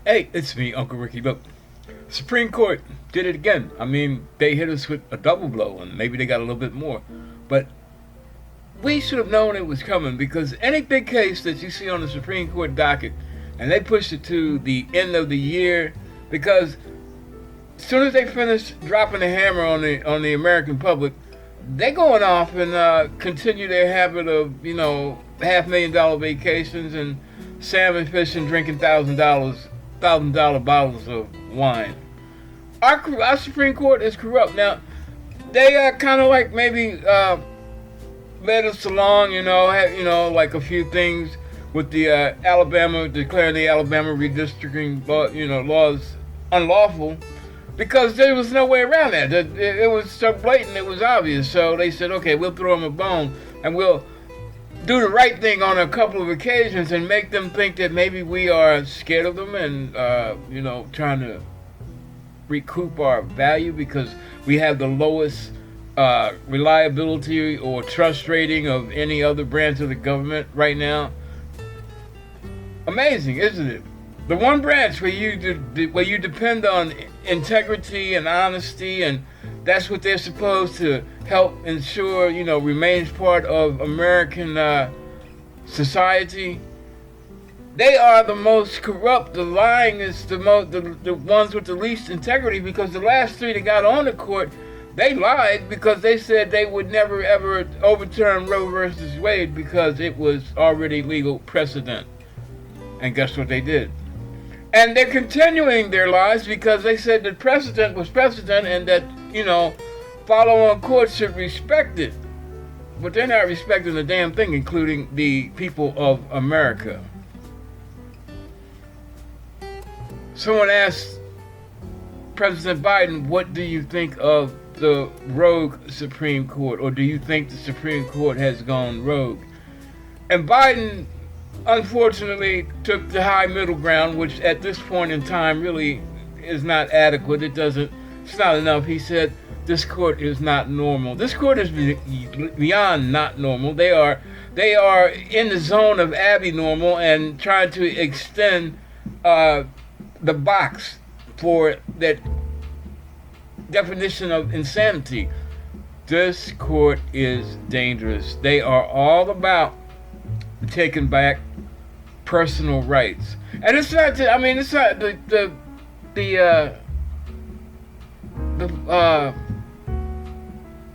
Hey, it's me, Uncle Ricky. Look, Supreme Court did it again. I mean, they hit us with a double blow, and maybe they got a little bit more. But we should have known it was coming because any big case that you see on the Supreme Court docket, and they pushed it to the end of the year, because as soon as they finish dropping the hammer on the American public, they going off and continue their habit of $500,000 vacations and salmon fishing, drinking $1,000 bottles of wine. Our Supreme Court is corrupt. Now, they are kind of like maybe led us along, like a few things with the Alabama, declaring the Alabama redistricting laws unlawful, because there was no way around that. It was so blatant, it was obvious. So they said, okay, we'll throw them a bone and we'll do the right thing on a couple of occasions and make them think that maybe we are scared of them and trying to recoup our value because we have the lowest reliability or trust rating of any other branch of the government right now. Amazing, isn't it? The one branch where you depend on integrity and honesty, and that's what they're supposed to help ensure, remains part of American society. They are the most corrupt. The lying is the ones with the least integrity, because the last three that got on the court, they lied because they said they would never ever overturn Roe versus Wade because it was already legal precedent. And guess what they did? And they're continuing their lies because they said that precedent was precedent and that, follow-on courts should respect it. But they're not respecting the damn thing, including the people of America. Someone asked President Biden, what do you think of the rogue Supreme Court? Or do you think the Supreme Court has gone rogue? And Biden, unfortunately, took the high middle ground, which at this point in time really is not adequate. It's not enough. He said, this court is not normal. This court is beyond not normal. They are in the zone of abnormal and trying to extend the box for that definition of insanity. This court is dangerous. They are all about taking back personal rights, and it's not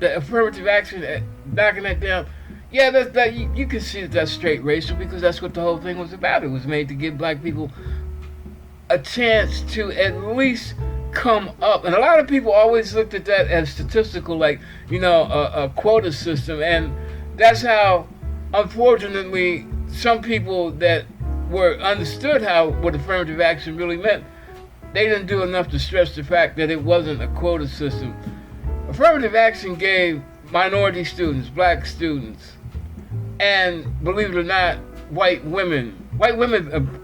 the affirmative action, knocking that down. Yeah, that you can see that's straight racial because that's what the whole thing was about. It was made to give black people a chance to at least come up. And a lot of people always looked at that as statistical, like, a quota system. And that's how, unfortunately, some people that understood what affirmative action really meant, they didn't do enough to stress the fact that it wasn't a quota system. Affirmative action gave minority students, black students, and believe it or not, white women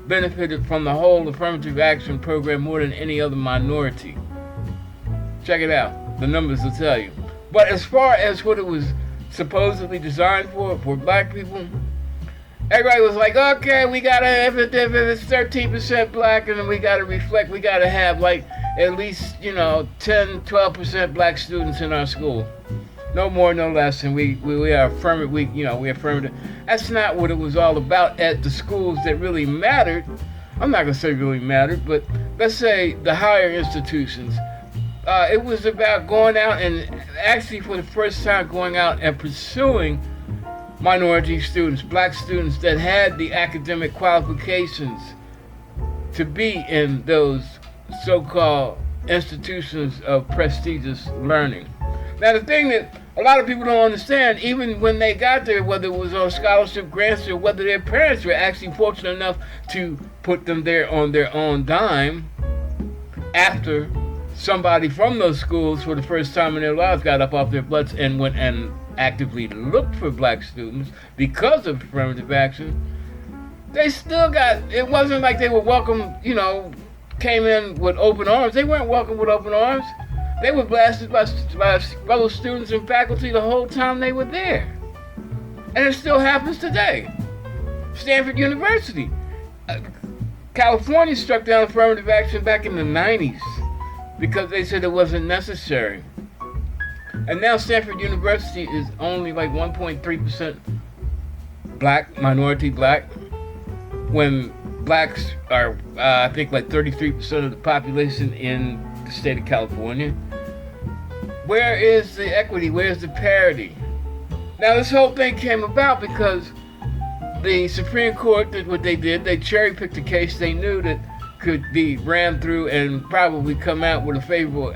benefited from the whole affirmative action program more than any other minority. Check it out. The numbers will tell you. But as far as what it was supposedly designed for black people, everybody was like, okay, we gotta, if it's 13% black, and we gotta have like at least, 10-12% black students in our school. No more, no less, and we are affirmative. We affirmative. That's not what it was all about at the schools that really mattered. I'm not gonna say really mattered, but let's say the higher institutions. It was about going out and actually, for the first time, going out and pursuing minority students, black students that had the academic qualifications to be in those so-called institutions of prestigious learning. Now, the thing that a lot of people don't understand, even when they got there, whether it was on scholarship grants or whether their parents were actually fortunate enough to put them there on their own dime, after somebody from those schools for the first time in their lives got up off their butts and went and actively looked for black students because of affirmative action, they still it wasn't like they were welcome, came in with open arms. They weren't welcome with open arms. They were blasted by fellow students and faculty the whole time they were there. And it still happens today. Stanford University. California struck down affirmative action back in the 90s because they said it wasn't necessary. And now Stanford University is only like 1.3% black, minority black, when blacks are, I think, like 33% of the population in the state of California. Where is the equity? Where's the parity? Now, this whole thing came about because the Supreme Court did what they did. They cherry-picked a case they knew that could be ran through and probably come out with a favorable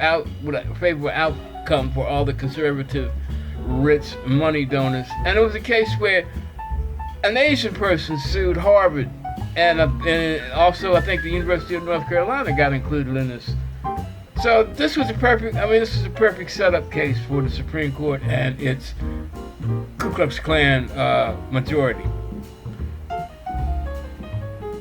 outcome for all the conservative, rich money donors. And it was a case where an Asian person sued Harvard, and also I think the University of North Carolina got included in this. So this was a perfect setup case for the Supreme Court and its Ku Klux Klan majority.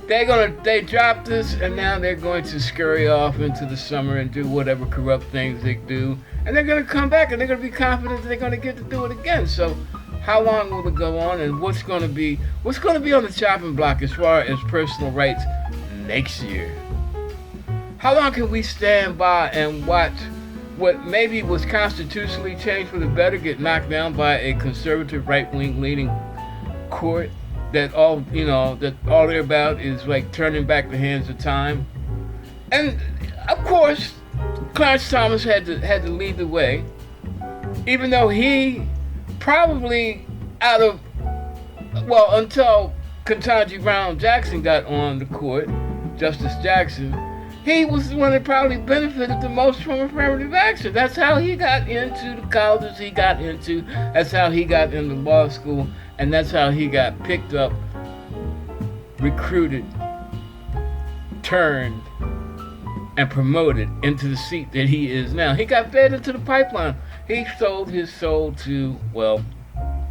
They dropped this, and now they're going to scurry off into the summer and do whatever corrupt things they do, and they're going to come back and they're going to be confident that they're going to get to do it again. So how long will it go on, and what's going to be on the chopping block as far as personal rights next year? How long can we stand by and watch what maybe was constitutionally changed for the better get knocked down by a conservative right-wing leading court that all they're about is like turning back the hands of time? And of course, Clarence Thomas had to lead the way, even though he probably until Ketanji Brown Jackson got on the court, Justice Jackson, he was the one that probably benefited the most from affirmative action. That's how he got into the colleges he got into. That's how he got into law school. And that's how he got picked up, recruited, turned, and promoted into the seat that he is now. He got fed into the pipeline. He sold his soul to, well,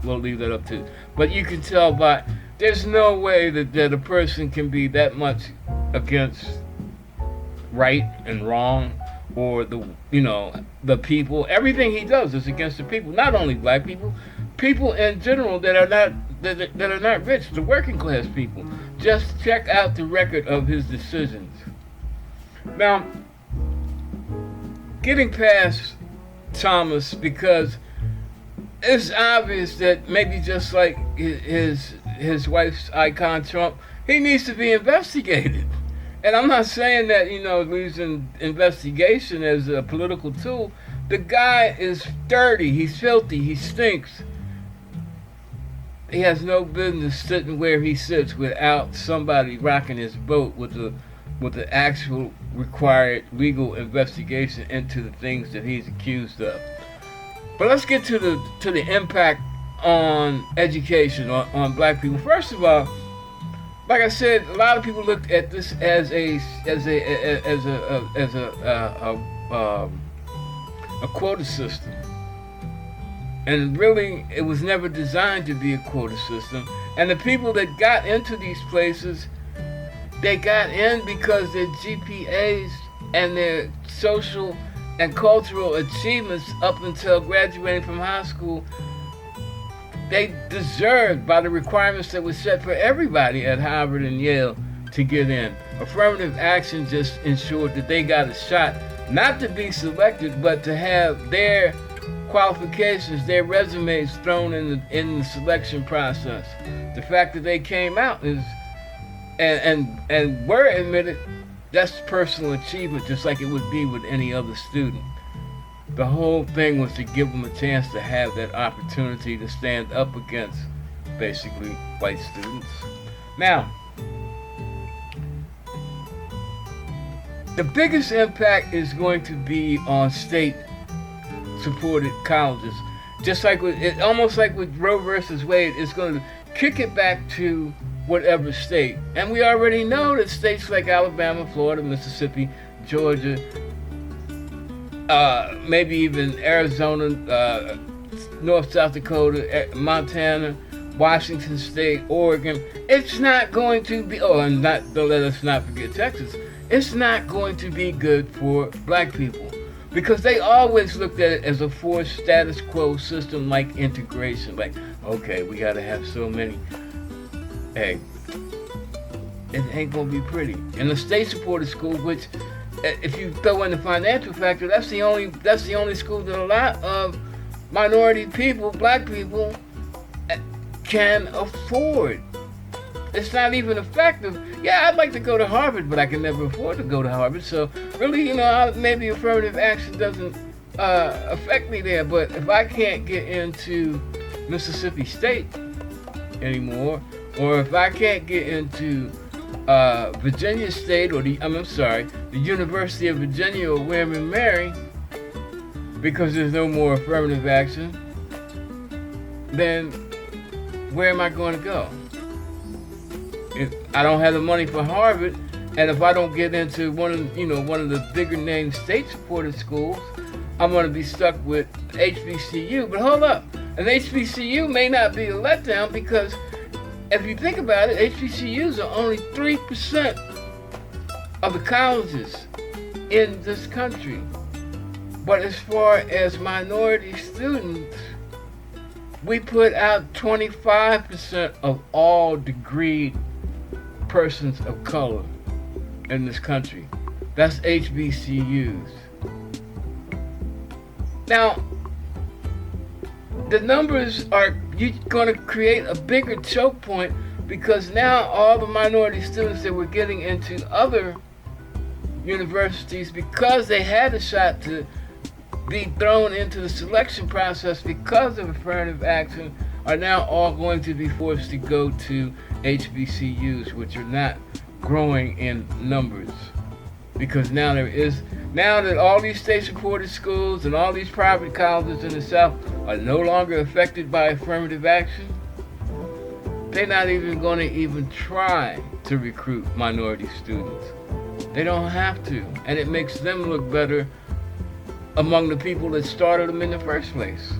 we'll leave that up to. But you can tell by, there's no way that a person can be that much against right and wrong, or the people. Everything he does is against the people. Not only black people, people in general that are not rich, the working class people. Just check out the record of his decisions. Now, getting past Thomas, because it's obvious that maybe just like his wife's icon Trump, he needs to be investigated. And I'm not saying that, using investigation as a political tool. The guy is dirty, he's filthy, he stinks. He has no business sitting where he sits without somebody rocking his boat with the actual required legal investigation into the things that he's accused of. But let's get to the impact on education, on black people. First of all, like I said, a lot of people looked at this as a quota system, and really, it was never designed to be a quota system. And the people that got into these places, they got in because their GPAs and their social and cultural achievements up until graduating from high school, they deserved by the requirements that were set for everybody at Harvard and Yale to get in. Affirmative action just ensured that they got a shot, not to be selected, but to have their qualifications, their resumes thrown in the selection process. The fact that they came out is and were admitted, that's personal achievement, just like it would be with any other student. The whole thing was to give them a chance to have that opportunity to stand up against, basically, white students. Now, the biggest impact is going to be on state-supported colleges. Just like almost like with Roe versus Wade, it's going to kick it back to whatever state. And we already know that states like Alabama, Florida, Mississippi, Georgia, maybe even Arizona, North South Dakota, Montana, Washington State, Oregon, it's not going to be, don't let us not forget Texas, it's not going to be good for black people, because they always looked at it as a forced status quo system like integration. Like, okay, we got to have so many. Hey, it ain't gonna be pretty. In the state-supported school, which if you throw in the financial factor, that's the only school that a lot of minority people, black people, can afford. It's not even effective. Yeah, I'd like to go to Harvard, but I can never afford to go to Harvard. So really, maybe affirmative action doesn't affect me there. But if I can't get into Mississippi State anymore, or if I can't get into Virginia State, or the University of Virginia or William and Mary, because there's no more affirmative action, then where am I going to go? If I don't have the money for Harvard, and if I don't get into one of the bigger name state-supported schools, I'm going to be stuck with HBCU. But hold up, an HBCU may not be a letdown, because if you think about it, HBCUs are only 3% of the colleges in this country. But as far as minority students, we put out 25% of all degreed persons of color in this country. That's HBCUs. Now, the numbers are going to create a bigger choke point, because now all the minority students that were getting into other universities, because they had a shot to be thrown into the selection process because of affirmative action, are now all going to be forced to go to HBCUs, which are not growing in numbers. Because now that all these state-supported schools and all these private colleges in the South are no longer affected by affirmative action, they're not even going to even try to recruit minority students. They don't have to, and it makes them look better among the people that started them in the first place.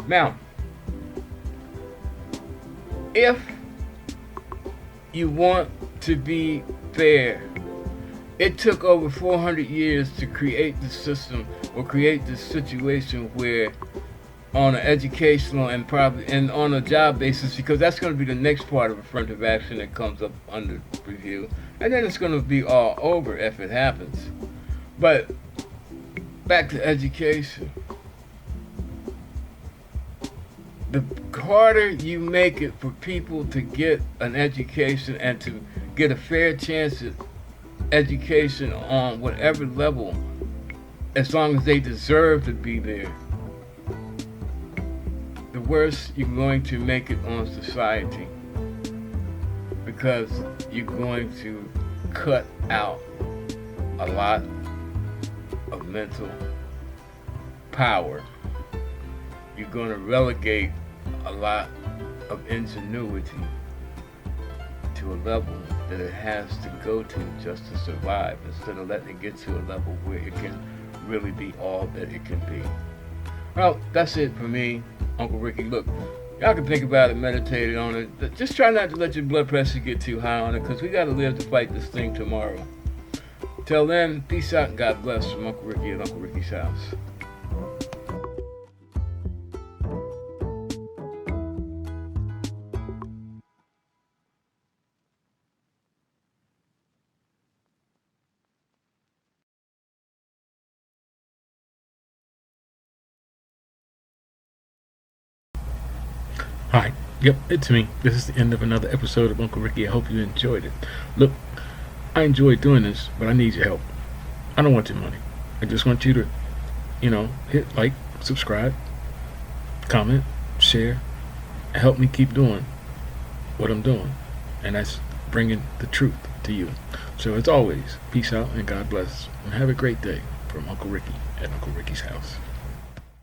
Now, if you want to be fair, it took over 400 years to create the system, or create this situation where, on an educational and on a job basis, because that's going to be the next part of affirmative action that comes up under review, and then it's going to be all over if it happens. But back to education. The harder you make it for people to get an education and to get a fair chance at education on whatever level, as long as they deserve to be there, the worse you're going to make it on society, because you're going to cut out a lot of mental power. You're going to relegate a lot of ingenuity to a level that it has to go to just to survive, instead of letting it get to a level where it can really be all that it can be. Well, that's it for me, Uncle Ricky. Look, y'all can think about it, meditate on it. Just try not to let your blood pressure get too high on it, because we got to live to fight this thing tomorrow. Till then, peace out and God bless from Uncle Ricky at Uncle Ricky's house. Hi, yep, it's me. This is the end of another episode of Uncle Ricky. I hope you enjoyed it. Look, I enjoyed doing this, but I need your help. I don't want your money. I just want you to, hit like, subscribe, comment, share, and help me keep doing what I'm doing. And that's bringing the truth to you. So as always, peace out and God bless. And have a great day from Uncle Ricky at Uncle Ricky's house.